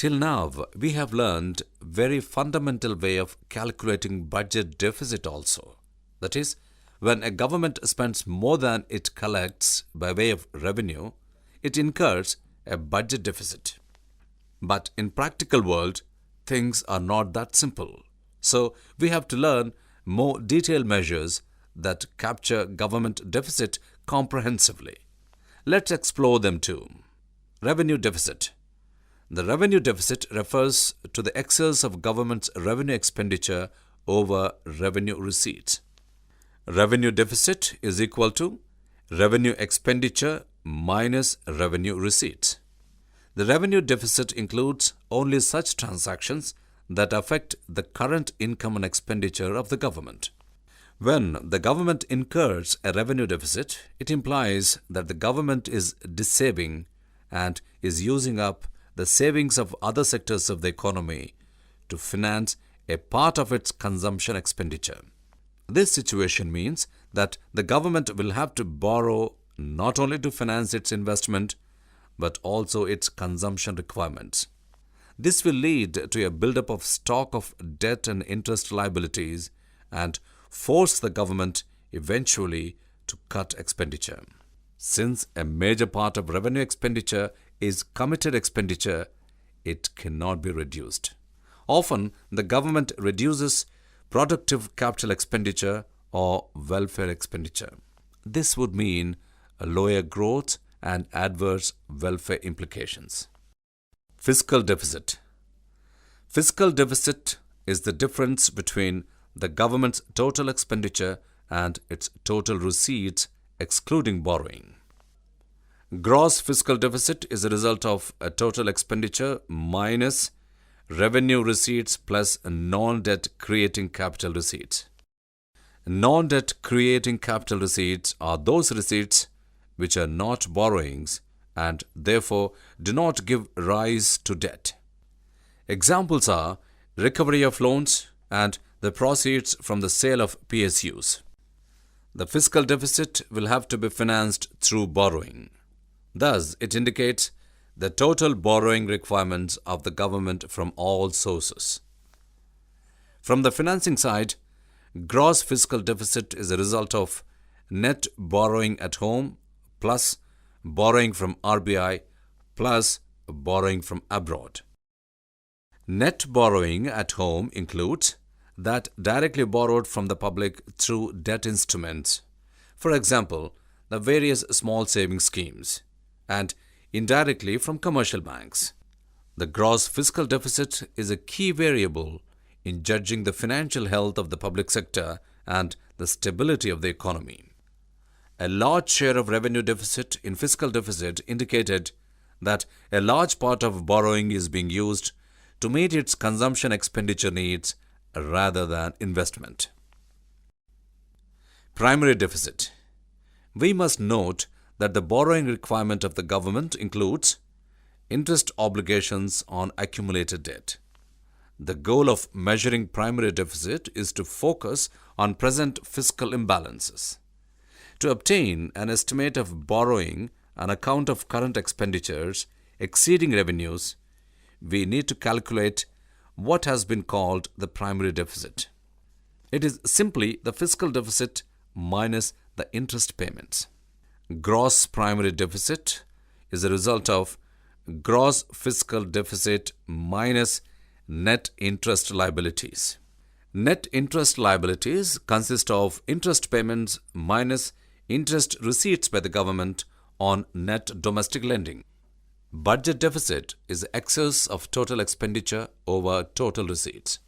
Till now, we have learned very fundamental way of calculating budget deficit also. That is, when a government spends more than it collects by way of revenue, it incurs a budget deficit. But in practical world, things are not that simple. So we have to learn more detailed measures that capture government deficit comprehensively. Let's explore them too. Revenue deficit. The revenue deficit refers to the excess of government's revenue expenditure over revenue receipts. Revenue deficit is equal to revenue expenditure minus revenue receipts. The revenue deficit includes only such transactions that affect the current income and expenditure of the government. When the government incurs a revenue deficit, it implies that the government is dissaving and is using up the savings of other sectors of the economy to finance a part of its consumption expenditure. This situation means that the government will have to borrow not only to finance its investment, but also its consumption requirements. This will lead to a buildup of stock of debt and interest liabilities and force the government eventually to cut expenditure. Since a major part of revenue expenditure is committed expenditure, it cannot be reduced. Often, the government reduces productive capital expenditure or welfare expenditure. This would mean a lower growth and adverse welfare implications. Fiscal deficit. Fiscal deficit is the difference between the government's total expenditure and its total receipts excluding borrowing. Gross fiscal deficit is a result of a total expenditure minus revenue receipts plus non-debt creating capital receipts. Non-debt creating capital receipts are those receipts which are not borrowings and therefore do not give rise to debt. Examples are recovery of loans and the proceeds from the sale of PSUs. The fiscal deficit will have to be financed through borrowing. Thus, it indicates the total borrowing requirements of the government from all sources. From the financing side, gross fiscal deficit is a result of net borrowing at home plus borrowing from RBI plus borrowing from abroad. Net borrowing at home includes that directly borrowed from the public through debt instruments, for example, the various small savings schemes, and indirectly from commercial banks. The gross fiscal deficit is a key variable in judging the financial health of the public sector and the stability of the economy. A large share of revenue deficit in fiscal deficit indicated that a large part of borrowing is being used to meet its consumption expenditure needs rather than investment. Primary deficit. We must note that the borrowing requirement of the government includes interest obligations on accumulated debt. The goal of measuring primary deficit is to focus on present fiscal imbalances. To obtain an estimate of borrowing on account of current expenditures exceeding revenues, we need to calculate what has been called the primary deficit. It is simply the fiscal deficit minus the interest payments. Gross primary deficit is a result of gross fiscal deficit minus net interest liabilities. Net interest liabilities consist of interest payments minus interest receipts by the government on net domestic lending. Budget deficit is the excess of total expenditure over total receipts.